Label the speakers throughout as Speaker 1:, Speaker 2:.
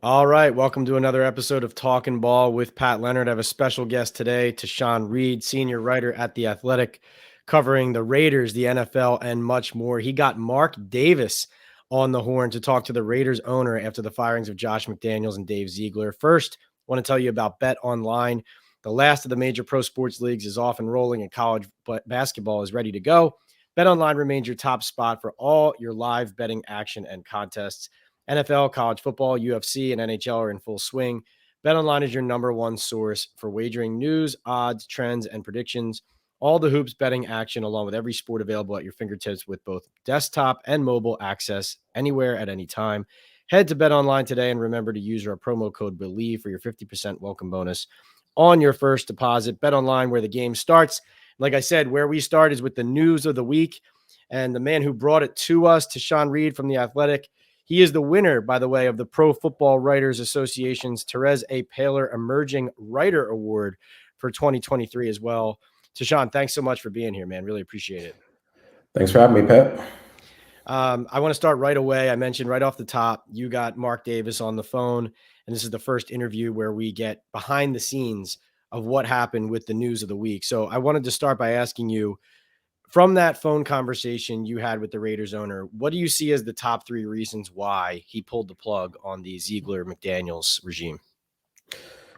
Speaker 1: All right, welcome to another episode of Talking Ball with Pat Leonard. I have a special guest today, Tashan Reed, senior writer at The Athletic, covering the Raiders, the NFL, and much more. He got Mark Davis on the horn to talk to the Raiders owner after the firings of Josh McDaniels and Dave Ziegler. First, I want to tell you about Bet Online. The last of the major pro sports leagues is off and rolling, and college basketball is ready to go. Bet Online remains your top spot for all your live betting action and contests. NFL, college football, UFC, and NHL are in full swing. BetOnline is your number one source for wagering news, odds, trends, and predictions. All the hoops betting action, along with every sport available at your fingertips with both desktop and mobile access anywhere at any time. Head to BetOnline today and remember to use our promo code BELIEVE for your 50% welcome bonus on your first deposit. BetOnline, where the game starts. Like I said, where we start is with the news of the week. And the man who brought it to us, Tashan Reed from The Athletic. He is the winner, by the way, of the Pro Football Writers Association's Therese A. Paler Emerging Writer Award for 2023 as well. Tashan, thanks so much for being here, man. Really appreciate it.
Speaker 2: Thanks for having me, Pep.
Speaker 1: I want to start right away. I mentioned right off the top, you got Mark Davis on the phone, and this is the first interview where we get behind the scenes of what happened with the news of the week. So I wanted to start by asking you, from that phone conversation you had with the Raiders owner, what do you see as the top three reasons why he pulled the plug on the Ziegler-McDaniels regime?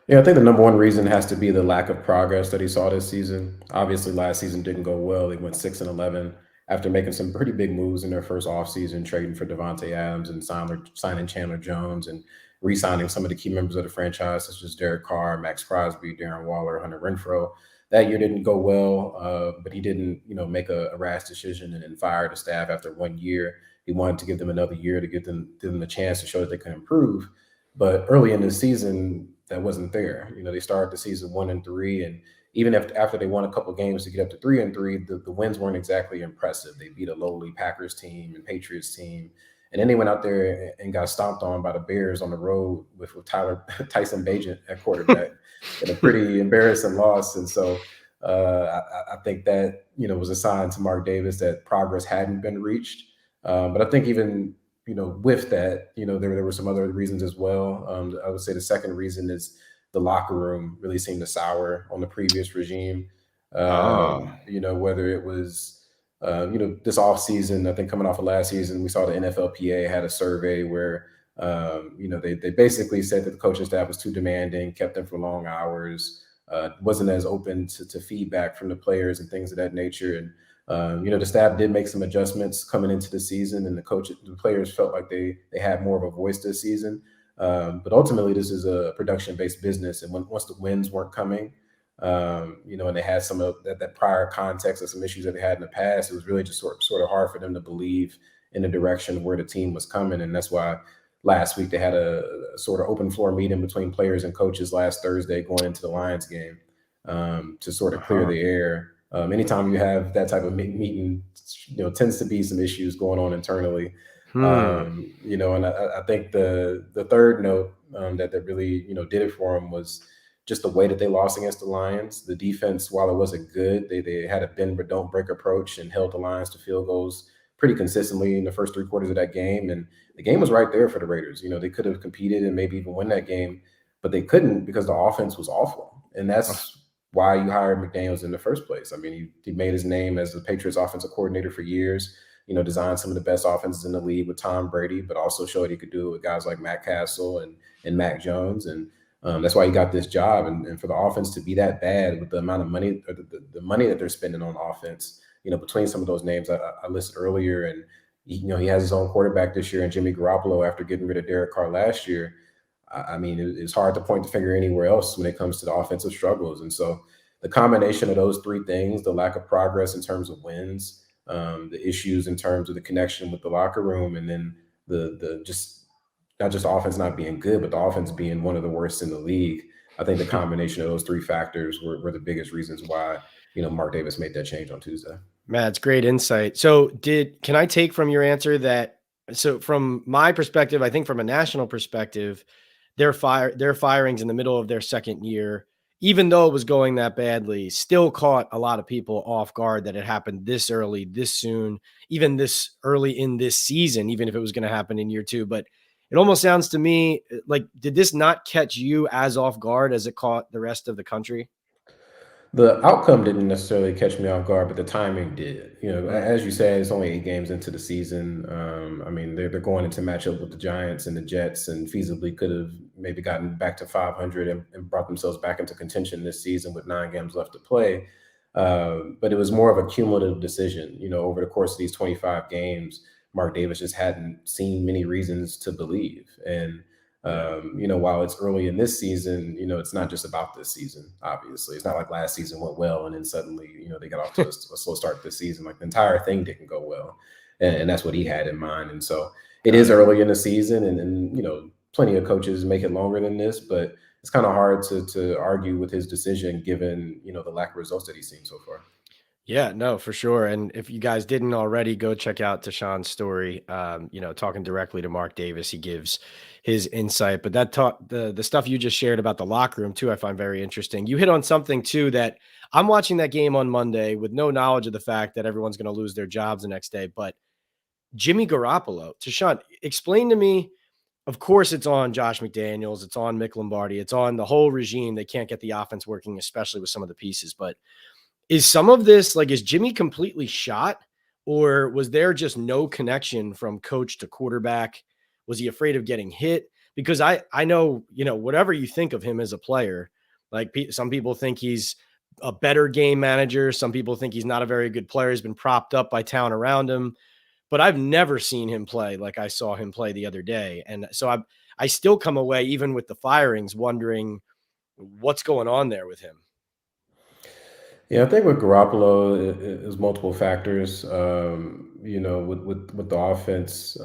Speaker 2: Yeah, I think the number one reason has to be the lack of progress that he saw this season. Obviously, last season didn't go well. They went 6-11 after making some pretty big moves in their first offseason, trading for Devontae Adams and signing Chandler Jones and re-signing some of the key members of the franchise, such as Derek Carr, Max Crosby, Darren Waller, Hunter Renfrow. That year didn't go well, but he didn't, make a rash decision and fire the staff after 1 year. He wanted to give them another year to give them a chance to show that they could improve. But early in the season, that wasn't there. They started the season 1-3, and even after they won a couple games to get up to 3-3, the wins weren't exactly impressive. They beat a lowly Packers team and Patriots team, and then they went out there and got stomped on by the Bears on the road with Tyson Bagent at quarterback in a pretty embarrassing loss. And so I think that was a sign to Mark Davis that progress hadn't been reached. But I think even with that, there were some other reasons as well. I would say the second reason is the locker room really seemed to sour on the previous regime.
Speaker 1: Oh,
Speaker 2: Whether it was, this off season, I think coming off of last season, we saw the NFLPA had a survey where, they basically said that the coaching staff was too demanding, kept them for long hours, wasn't as open to feedback from the players and things of that nature. And the staff did make some adjustments coming into the season, and the players felt like they had more of a voice this season. But ultimately, this is a production-based business, and once the wins weren't coming, and they had some of that prior context of some issues that they had in the past, it was really just sort of hard for them to believe in the direction of where the team was coming, and that's why last week they had a sort of open floor meeting between players and coaches last Thursday going into the Lions game to sort of clear the air. Anytime you have that type of meeting, tends to be some issues going on internally. And I think the third note that really, did it for him was just the way that they lost against the Lions. The defense, while it wasn't good, they had a bend but don't break approach and held the Lions to field goals pretty consistently in the first three quarters of that game. And the game was right there for the Raiders. They could have competed and maybe even win that game, but they couldn't because the offense was awful. And that's why you hired McDaniels in the first place. I mean, he made his name as the Patriots offensive coordinator for years, designed some of the best offenses in the league with Tom Brady, but also showed he could do it with guys like Matt Castle and Mac Jones. And that's why he got this job. And for the offense to be that bad with the amount of money, or the money that they're spending on offense, between some of those names I listed earlier, and he has his own quarterback this year in Jimmy Garoppolo after getting rid of Derek Carr last year. I mean, it's hard to point the finger anywhere else when it comes to the offensive struggles. And so the combination of those three things, the lack of progress in terms of wins, the issues in terms of the connection with the locker room, and then the just not just offense not being good, but the offense being one of the worst in the league. I think the combination of those three factors were the biggest reasons why, Mark Davis made that change on Tuesday.
Speaker 1: Man, it's great insight. So can I take from your answer that, so from my perspective, I think from a national perspective, their firings in the middle of their second year, even though it was going that badly, still caught a lot of people off guard that it happened this early, this soon, even this early in this season, even if it was going to happen in year two. But it almost sounds to me like, did this not catch you as off guard as it caught the rest of the country?
Speaker 2: The outcome didn't necessarily catch me off guard, but the timing did.
Speaker 1: Mm,
Speaker 2: As you said, it's only 8 games into the season. I mean, they're going into matchup with the Giants and the Jets, and feasibly could have maybe gotten back to 500 and brought themselves back into contention this season with 9 games left to play. But it was more of a cumulative decision. Over the course of these 25 games, Mark Davis just hadn't seen many reasons to believe. And
Speaker 1: yeah.
Speaker 2: while it's early in this season, it's not just about this season. Obviously, it's not like last season went well and then suddenly, they got off to a slow start this season. Like the entire thing didn't go well, and that's what he had in mind. And so it
Speaker 1: Got
Speaker 2: is
Speaker 1: it.
Speaker 2: early in the season, and plenty of coaches make it longer than this, but it's kind of hard to argue with his decision given the lack of results that he's seen so far.
Speaker 1: Yeah, no, for sure. And if you guys didn't already, go check out Tashan's story. Talking directly to Mark Davis, he gives his insight. But that talk, the stuff you just shared about the locker room too, I find very interesting. You hit on something too that I'm watching that game on Monday with no knowledge of the fact that everyone's going to lose their jobs the next day. But Jimmy Garoppolo, Tashan, explain to me. Of course, it's on Josh McDaniels, it's on Mick Lombardi, it's on the whole regime. They can't get the offense working, especially with some of the pieces. But is some of this like, is Jimmy completely shot, or was there just no connection from coach to quarterback? Was he afraid of getting hit? Because I know, whatever you think of him as a player, like some people think he's a better game manager, some people think he's not a very good player. He's been propped up by talent around him, but I've never seen him play like I saw him play the other day. And so I still come away, even with the firings, wondering what's going on there with him.
Speaker 2: Yeah, I think with Garoppolo, is multiple factors. With the offense,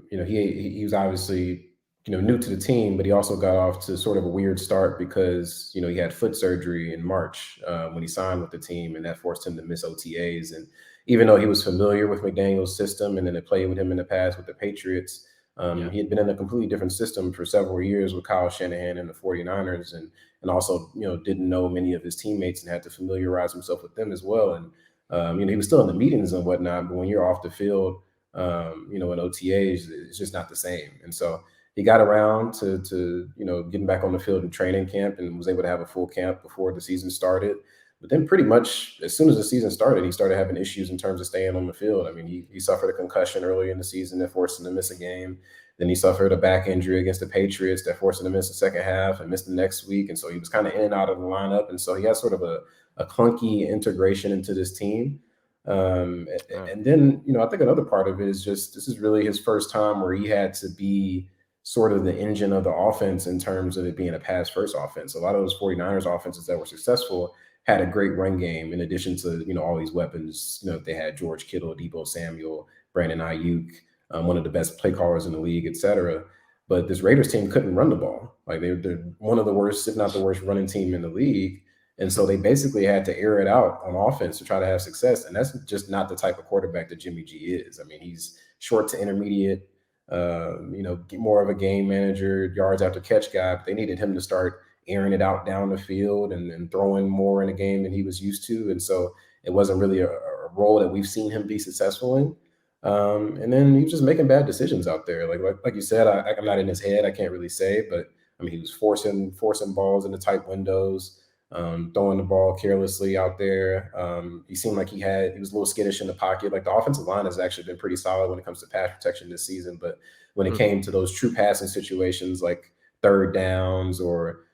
Speaker 2: he was obviously new to the team, but he also got off to sort of a weird start because he had foot surgery in March when he signed with the team, and that forced him to miss OTAs. And even though he was familiar with McDaniel's system and then had played with him in the past with the Patriots,
Speaker 1: Yeah.
Speaker 2: he had been in a completely different system for several years with Kyle Shanahan and the 49ers, and also didn't know many of his teammates and had to familiarize himself with them as well. And he was still in the meetings and whatnot, but when you're off the field, in OTAs, it's just not the same. And so he got around to getting back on the field in training camp and was able to have a full camp before the season started. But then pretty much as soon as the season started, he started having issues in terms of staying on the field. I mean, he suffered a concussion early in the season that forced him to miss a game. Then he suffered a back injury against the Patriots that forced him to miss the second half and missed the next week. And so he was kind of in and out of the lineup. And so he had sort of a clunky integration into this team.
Speaker 1: Oh,
Speaker 2: And then, I think another part of it is just this is really his first time where he had to be sort of the engine of the offense in terms of it being a pass first offense. A lot of those 49ers offenses that were successful had a great run game in addition to, all these weapons. They had George Kittle, Debo Samuel, Brandon Ayuk, one of the best play callers in the league, et cetera. But this Raiders team couldn't run the ball. Like they're one of the worst, if not the worst, running team in the league. And so they basically had to air it out on offense to try to have success. And that's just not the type of quarterback that Jimmy G is. I mean, he's short to intermediate, more of a game manager, yards after catch guy. But they needed him to start airing it out down the field and throwing more in a game than he was used to. And so it wasn't really a role that we've seen him be successful in. And then he was just making bad decisions out there. Like you said, I'm not in his head. I can't really say, but I mean, he was forcing balls into tight windows, throwing the ball carelessly out there. He seemed like he was a little skittish in the pocket. Like the offensive line has actually been pretty solid when it comes to pass protection this season, but when it
Speaker 1: hmm.
Speaker 2: came to those true passing situations like third downs or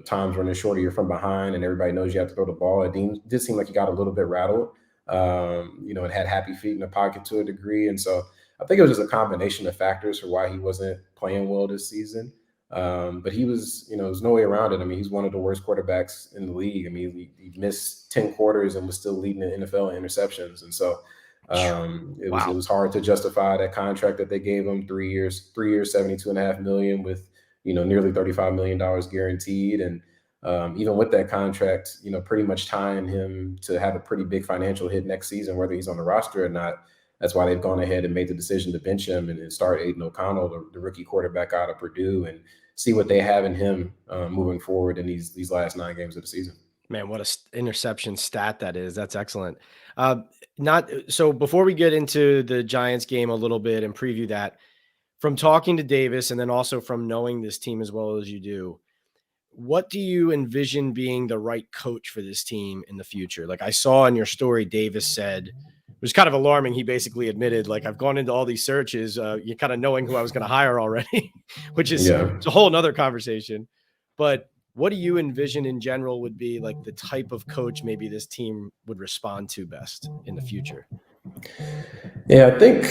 Speaker 2: times when they're shorter, you're from behind, and everybody knows you have to throw the ball. It did seem like he got a little bit rattled. And had happy feet in the pocket to a degree. And so I think it was just a combination of factors for why he wasn't playing well this season. But he was, there's no way around it. I mean, he's one of the worst quarterbacks in the league. I mean, he missed 10 quarters and was still leading the NFL in interceptions. And so it
Speaker 1: Wow.
Speaker 2: was hard to justify that contract that they gave him 3 years, 72.5 million with, nearly $35 million guaranteed. And even with that contract, pretty much tying him to have a pretty big financial hit next season, whether he's on the roster or not. That's why they've gone ahead and made the decision to bench him and start Aiden O'Connell, the rookie quarterback out of Purdue, and see what they have in him moving forward in these last 9 games of the season.
Speaker 1: Man, what a interception stat that is. That's excellent. Not so before we get into the Giants game a little bit and preview that, From talking to Davis and then also from knowing this team as well as you do, what do you envision being the right coach for this team in the future? Like I saw in your story, Davis said, it was kind of alarming. He basically admitted, like, I've gone into all these searches, you kind of knowing who I was going to hire already, which is
Speaker 2: Yeah.
Speaker 1: it's a whole nother conversation. But what do you envision in general would be like the type of coach maybe this team would respond to best in the future?
Speaker 2: Yeah, I think,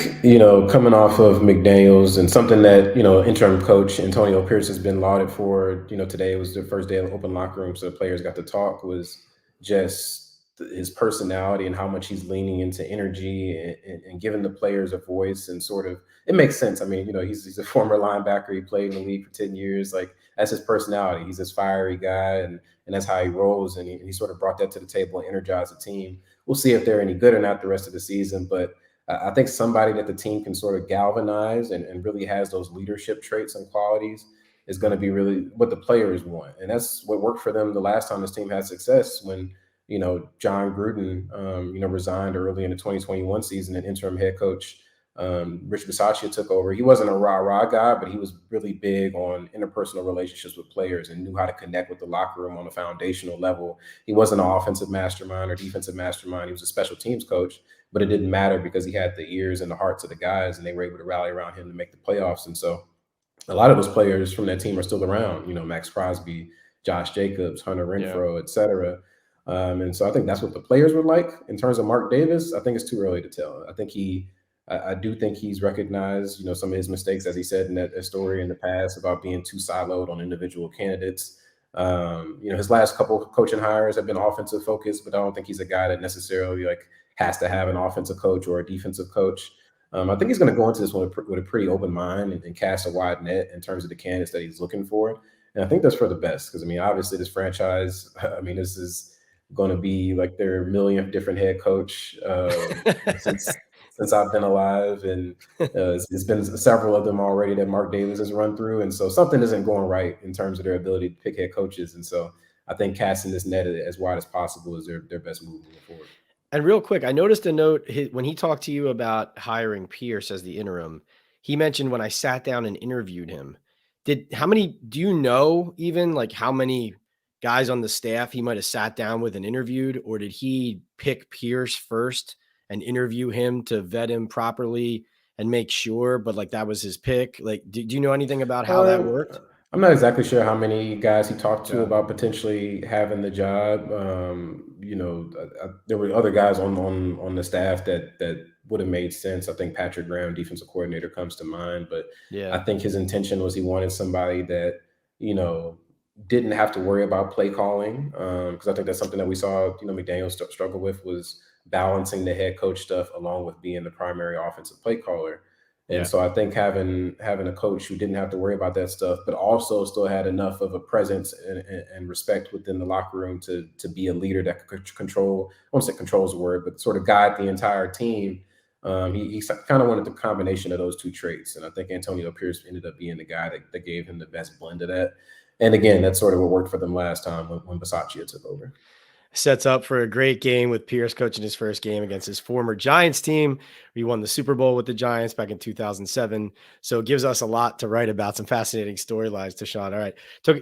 Speaker 2: coming off of McDaniels and something that, interim coach Antonio Pierce has been lauded for, today was the first day of open locker room, so the players got to talk, was just his personality and how much he's leaning into energy and giving the players a voice and sort of, it makes sense. I mean, he's a former linebacker. He played in the league for 10 years. Like, that's his personality. He's this fiery guy, and that's how he rolls. And he sort of brought that to the table and energized the team. We'll see if they're any good or not the rest of the season, but I think somebody that the team can sort of galvanize and really has those leadership traits and qualities is going to be really what the players want. And that's what worked for them the last time this team had success when, John Gruden, resigned early in the 2021 season and interim head coach Rich Bisaccia took over. He wasn't a rah-rah guy, but he was really big on interpersonal relationships with players and knew how to connect with the locker room on a foundational level. He wasn't an offensive mastermind or defensive mastermind. He was a special teams coach, but it didn't matter because he had the ears and the hearts of the guys, and they were able to rally around him to make the playoffs. And so a lot of those players from that team are still around, Max Crosby, Josh Jacobs, Hunter
Speaker 1: Yeah.
Speaker 2: Renfro, et cetera. And so I think that's what the players would like. In terms of Mark Davis, I think it's too early to tell. I do think he's recognized, some of his mistakes, as he said in that story in the past about being too siloed on individual candidates. His last couple of coaching hires have been offensive focused, but I don't think he's a guy that necessarily like has to have an offensive coach or a defensive coach. I think he's going to go into this one with a pretty open mind and cast a wide net in terms of the candidates that he's looking for. And I think that's for the best because, I mean, obviously this franchise, I mean, this is going to be like their millionth different head coach since I've been alive. And it's been several of them already that Mark Davis has run through. And so something isn't going right in terms of their ability to pick head coaches. And so I think casting this net as wide as possible is their best move moving forward.
Speaker 1: And real quick, I noticed a note when he talked to you about hiring Pierce as the interim. He mentioned when I sat down and interviewed him. How many do you know even like how many guys on the staff he might have sat down with and interviewed, or did he pick Pierce first and interview him to vet him properly and make sure? But like that was his pick. Like, do you know anything about how that
Speaker 2: Um,
Speaker 1: worked?
Speaker 2: I'm not exactly sure how many guys he talked to
Speaker 1: Yeah,
Speaker 2: about potentially having the job. There were other guys on the staff that would have made sense. I think Patrick Graham, defensive coordinator, comes to mind. But I
Speaker 1: yeah,
Speaker 2: think his intention was he wanted somebody that you know didn't have to worry about play calling because I think that's something that we saw. McDaniel struggle with was balancing the head coach stuff along with being the primary offensive play caller. And
Speaker 1: yeah.
Speaker 2: so I think having a coach who didn't have to worry about that stuff, but also still had enough of a presence and respect within the locker room to be a leader that could control, I won't say controls the word, but sort of guide the entire team. He kind of wanted the combination of those two traits. And I think Antonio Pierce ended up being the guy that gave him the best blend of that. And again, that's sort of what worked for them last time when Bisaccia took over.
Speaker 1: Sets up for a great game with Pierce coaching his first game against his former Giants team. He won the Super Bowl with the Giants back in 2007. So it gives us a lot to write about, some fascinating storylines, Tashan. All right.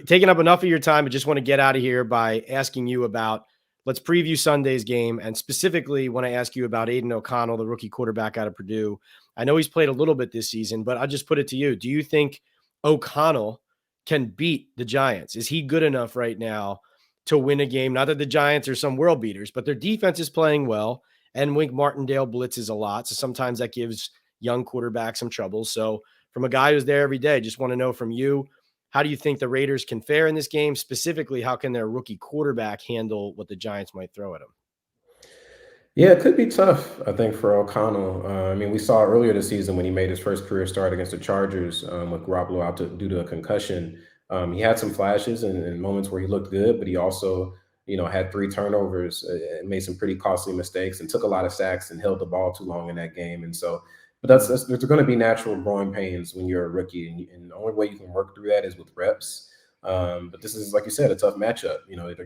Speaker 1: Taking up enough of your time, I just want to get out of here by asking you about, let's preview Sunday's game. And specifically, when I ask you about Aiden O'Connell, the rookie quarterback out of Purdue, I know he's played a little bit this season, but I'll just put it to you. Do you think O'Connell can beat the Giants? Is he good enough right now to win a game? Not that the Giants are some world beaters, but their defense is playing well. And Wink Martindale blitzes a lot. So sometimes that gives young quarterbacks some trouble. So from a guy who's there every day, just want to know from you, how do you think the Raiders can fare in this game? Specifically, how can their rookie quarterback handle what the Giants might throw at him?
Speaker 2: Yeah, it could be tough, I think, for O'Connell. I mean, we saw earlier this season when he made his first career start against the Chargers with Garoppolo out due to a concussion. He had some flashes and moments where he looked good, but he also, had three turnovers, made some pretty costly mistakes, and took a lot of sacks and held the ball too long in that game. And so, but there's going to be natural growing pains when you're a rookie, and the only way you can work through that is with reps. But this is, like you said, a tough matchup.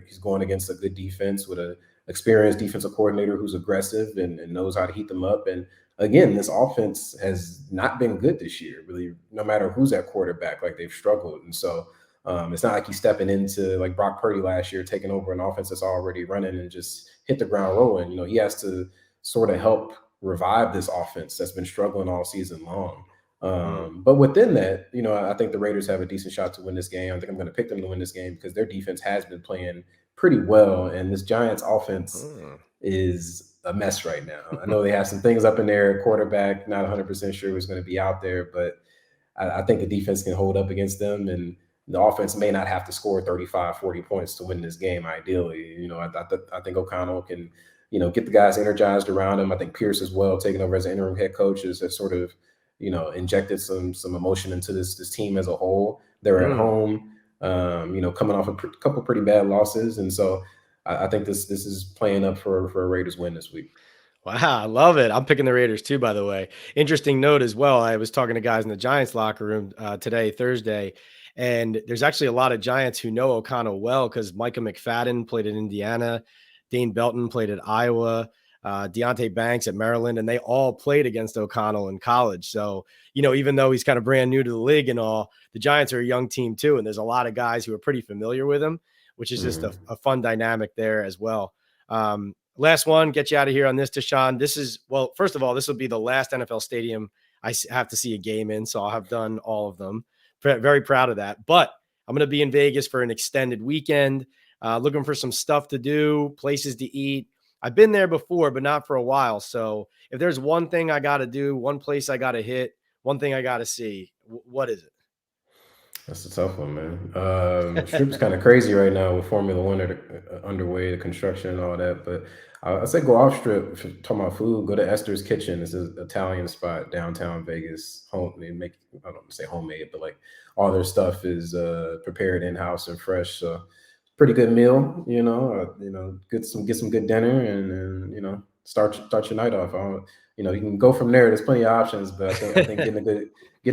Speaker 2: He's going against a good defense with a experienced defensive coordinator who's aggressive and knows how to heat them up. And again, this offense has not been good this year, really, no matter who's at quarterback. Like they've struggled. And so it's not like he's stepping into like Brock Purdy last year, taking over an offense that's already running and just hit the ground rolling. He has to sort of help revive this offense that's been struggling all season long.
Speaker 1: Mm,
Speaker 2: But within that, I think the Raiders have a decent shot to win this game. I think I'm going to pick them to win this game because their defense has been playing pretty well, and this Giants offense
Speaker 1: mm.
Speaker 2: is a mess right now. I know they have some things up in there. Quarterback, not 100% sure who's going to be out there, but I think the defense can hold up against them, and the offense may not have to score 35, 40 points to win this game. Ideally, I think O'Connell can, get the guys energized around him. I think Pierce as well, taking over as an interim head coach, has sort of, injected some emotion into this team as a whole. They're at
Speaker 1: Mm.
Speaker 2: home, coming off a couple pretty bad losses, and so I think this is playing up for a Raiders win this week.
Speaker 1: Wow, I love it. I'm picking the Raiders too, by the way. Interesting note as well. I was talking to guys in the Giants locker room today, Thursday, and there's actually a lot of Giants who know O'Connell well because Micah McFadden played at Indiana, Dane Belton played at Iowa, Deontay Banks at Maryland, and they all played against O'Connell in college. So, even though he's kind of brand new to the league and all, the Giants are a young team too, and there's a lot of guys who are pretty familiar with him, which is just
Speaker 2: Mhm.
Speaker 1: a fun dynamic there as well. Last one, get you out of here on this, Tashan. This is, well, first of all, this will be the last NFL stadium have to see a game in. So I'll have done all of them. Very proud of that. But I'm going to be in Vegas for an extended weekend, looking for some stuff to do, places to eat. I've been there before, but not for a while. So if there's one thing I got to do, one place I got to hit, one thing I got to see, what is
Speaker 2: That's a tough one, man. Strip's
Speaker 1: it?
Speaker 2: kind of crazy right now with Formula One underway, the construction and all that. But I say go off strip. If you're talking about food, go to Esther's Kitchen. It's an Italian spot downtown Vegas. Home, they make, I don't want to say homemade, but like all their stuff is prepared in house and fresh. So pretty good meal. Get some good dinner and start your night off. You can go from there. There's plenty of options, but I think getting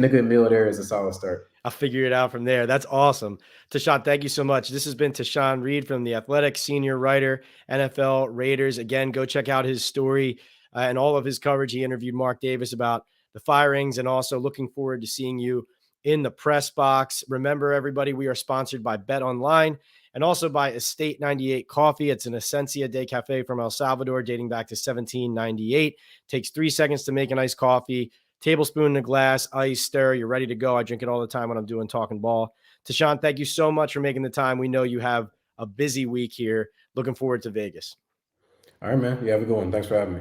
Speaker 2: a good meal there is a solid start.
Speaker 1: I'll figure it out from there. That's awesome. Tashan, thank you so much. This has been Tashan Reed from The Athletic, senior writer, NFL Raiders. Again, go check out his story and all of his coverage. He interviewed Mark Davis about the firings and also looking forward to seeing you in the press box. Remember, everybody, we are sponsored by Bet Online and also by Estate 98 Coffee. It's an Essencia de Cafe from El Salvador dating back to 1798. Takes 3 seconds to make an iced coffee. Tablespoon in a glass, ice, stir. You're ready to go. I drink it all the time when I'm doing talking ball. Tashan, thank you so much for making the time. We know you have a busy week here. Looking forward to Vegas.
Speaker 2: All right, man. You have a good one. Thanks for having me.